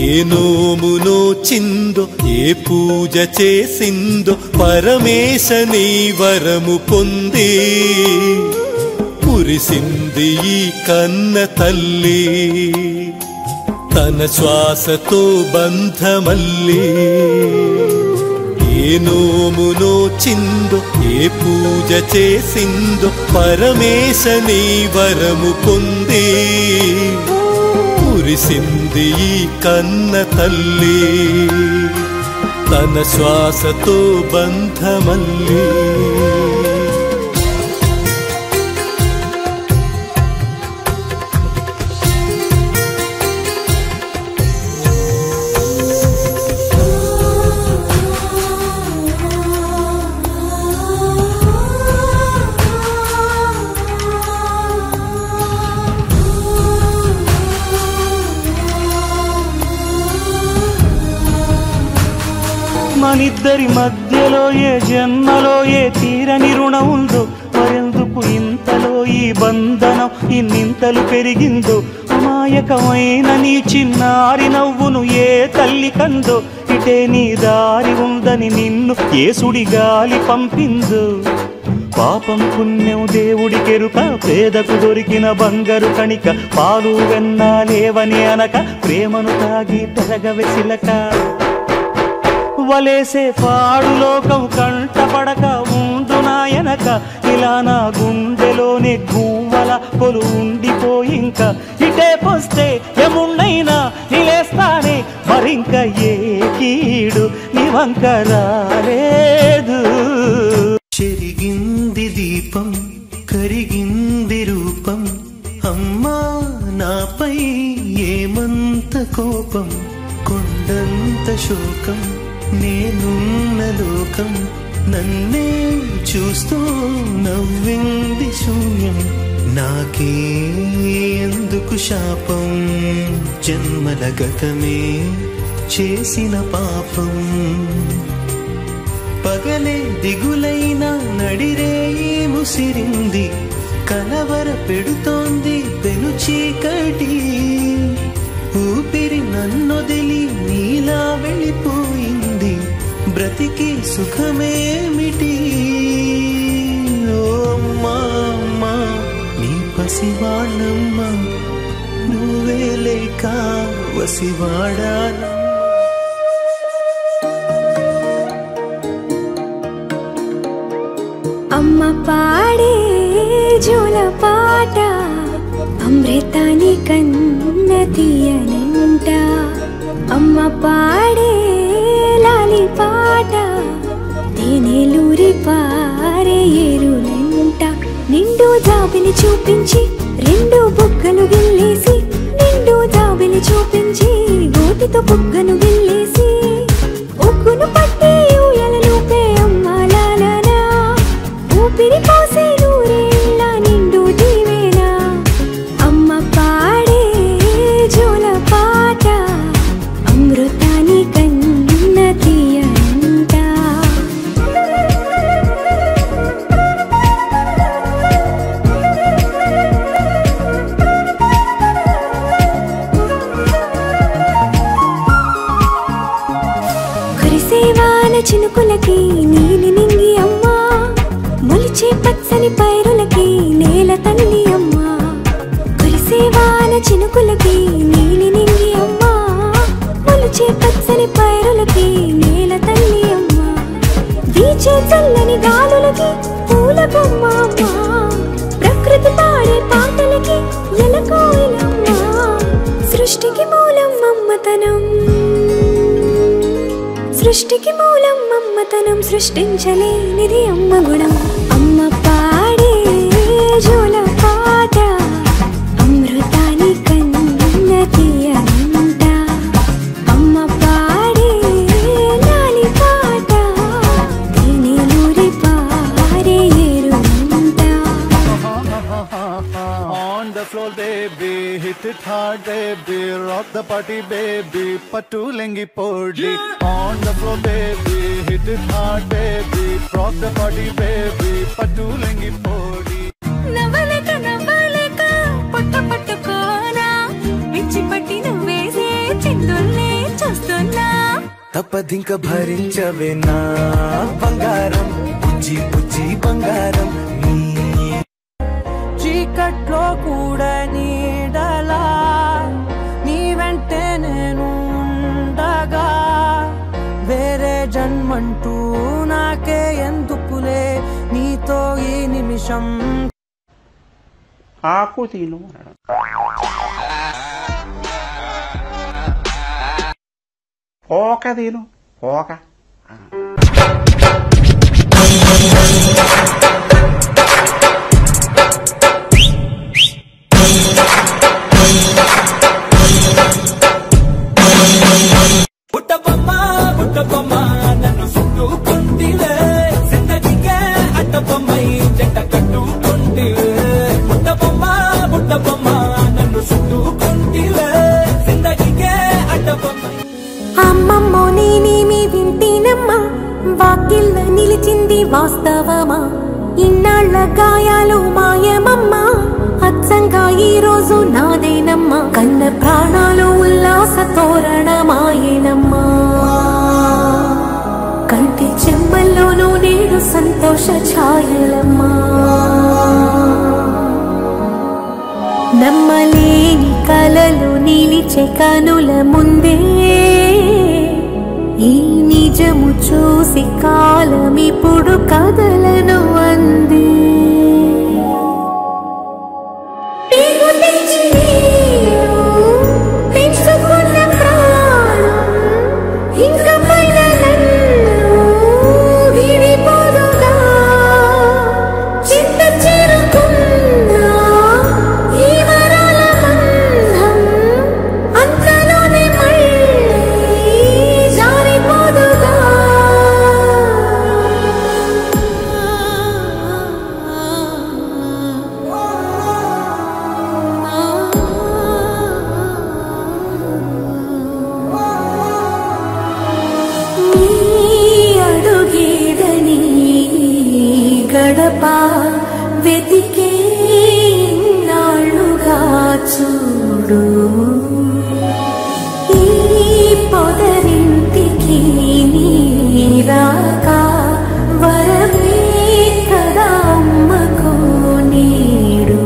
ఏ నోమునో చిందో ఏ పూజ చేసిందో పరమేశ నీ వరము పొంది మురిసింది ఈ కన్న తల్లి తన శ్వాసతో బంధమల్లి ఏ నోమునో చిందో ఏ పూజ చేసిందో పరమేశ నీ వరము పొంది మురిసింది ఈ కన్న తల్లి తన శ్వాసతో బంధమల్లి మనిద్దరి మధ్యలో ఏ జన్మలో ఏ తీరని రుణం ఉందో మరెందుకు ఇంతలో ఈ బంధనం ఇన్నింతలు పెరిగిందో అమాయకమైన నీ చిన్నారి నవ్వును ఏ తల్లి కందో ఇటే నీ దారి ఉందని నిన్ను ఏసుడి గాలి పంపిందో పాపం పుణ్యం దేవుడికెరుక పేదకు దొరికిన బంగారు కణిక పాలు వెన్నా లేవని అనక ప్రేమను తాగి తెరగవెసిలక వలేసే పాడు లోకం కంటపడక ఉండు నాయనక ఇలా నా గుండెలోనే గువ్వల కొలు ఉండిపోయింక ఇటే పోస్తే ఎమున్నైనా నిలేస్తానే మరింక ఏ కీడు నివంక రాలేదు చెరిగింది దీపం కరిగింది రూపం అమ్మా నాపై ఏమంత కోపం కొండంత శోకం నేనున్న లోకం నన్నే చూస్తూ నవ్వింది శూన్యం నాకే ఎందుకు శాపం జన్మల గతమే చేసిన పాపం పగలే దిగులైన నడిరేయి ముసిరింది కలవర పెడుతోంది పెను చీకటి ఊపిరి నన్నొదిలి నీలా వెళ్ళిపోయింది బ్రతికి సుఖమేమిటి ఓ అమ్మా నీ పసివాణమ్మ నువ్వే లేక వసివాడాను అమ్మ పాడే జోల పాట అమృతాని కన్న తీయనంట అమ్మ పాడే లాలి పాట తేనెలూరి పారే ఏరులంట నిండు జాబిలి చూపించి రెండు బుగ్గలు గిల్లేసి నిండు జాబిలి చూపించి గోటితో బుగ్గను గిల్లేసి ఉగ్గును పట్టి ఊయలలోపే అమ్మ లాలనా ఊపిరి పోసే నూరేళ్ళ నిండు దీవేనా అమ్మ పాడే జోల పాట అమృతాని కన్న తీయంట కురిసేవాన చినుకులకి నీలి నింగి అమ్మా మొలిచే పచ్చని పైరులకి నేల తల్లి అమ్మా కురిసేవాన చినుకులకి నీలి నింగి అమ్మా మొలిచే పచ్చని పైరులకి నేల తల్లి అమ్మా వీచే చల్లని గాలులకి పూల బొమ్మ అమ్మా ప్రకృతి పాడే పాటలకి ఎలకోయిలమ్మా సృష్టికి మూలం మమ్మతనం సృష్టికి మూలం మమ్మతనం సృష్టించలేనిది అమ్మ గుణం అమ్మ పాడే జోల పాట అమృతాని కన్న తీయనంట అమ్మ పాడే లాలి పాట తేనెలూరి పారే ఏరులంట On the floor baby hit it hard baby rock the party baby patu lengi podi on the floor baby hit it hard baby rock the party baby patu lengi podi నవలక నవలక పట్ట పట్టుకోనా పిచ్చి పట్టి నువ్వేసే చిందుల్నే చూస్తున్నా తప్పదింక భరించవే నా బంగారం బుజ్జి బుజ్జి బంగారం చీకట్లో కూడా నీడలా నీ వెంటే నేను ఉండగా వేరే జన్మంటూ నాకే ఎందుకులే నీతో ఈ నిమిషం ఆకు తిను పోక తిను పోక బుట్టబొమ్మ నన్ను చుట్టుకుంటివే జిందగీకే అడ్డబొమ్మై జంట కట్టుకుంటివే బుట్టబొమ్మ నన్ను చుట్టుకుంటివే జిందగీకే అడ్డబొమ్మై అమ్మమ్మో నేనేమి వింటేనమ్మా వాకిళ్ళ నిలిచింది వాస్తవమా ఇన్నాళ్ల గాయాలు మాయమమ్మా అచ్చంగా ఈ రోజు నాదేనమ్మా కన్న ప్రాణాలు ఉల్లాస తోరణమాయేనమ్మా కంటి చెమ్మల్లోనూ నేడు సంతోష ఛాయలమ్మా నమ్మలేని కలలు నిలిచే కనుల ముందే ఈ నిజము చూసి కాలమిప్పుడు కదలను అంది పెంచుకున్న ప్రాణం ఇంకా పైన విడిపోదుగా చింత చేరుకున్నా ఈ వరాల బంధం అంతలోనే మళ్ళీ జారిపోదుగా అడుగేదని గడప వెతికే నాళ్ళుగా చూడు ఈ పొదరింటికి నీరాక వరమే కదా అమ్మకు నీడు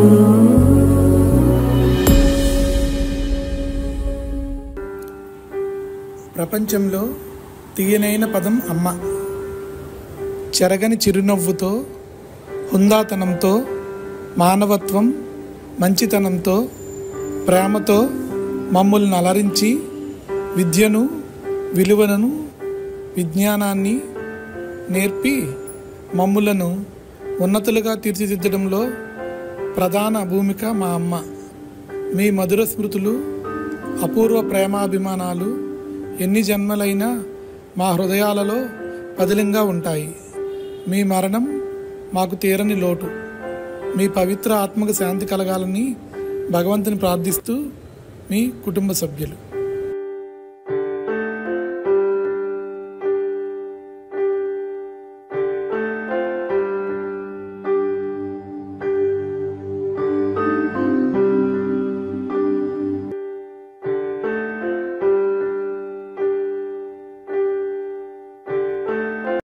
ప్రపంచంలో తీయనైన పదం అమ్మ. చెరగని చిరునవ్వుతో, హుందాతనంతో, మానవత్వం, మంచితనంతో, ప్రేమతో మమ్ముల్ని అలరించి విద్యను, విలువలను, విజ్ఞానాన్ని నేర్పి మమ్ములను ఉన్నతులుగా తీర్చిదిద్దడంలో ప్రధాన భూమిక మా అమ్మ. మీ మధుర స్మృతులు, అపూర్వ ప్రేమాభిమానాలు ఎన్ని జన్మలైనా మా హృదయాలలో పదిలంగా ఉంటాయి. మీ మరణం మాకు తీరని లోటు. మీ పవిత్ర ఆత్మకు శాంతి కలగాలని భగవంతుని ప్రార్థిస్తూ మీ కుటుంబ సభ్యులు.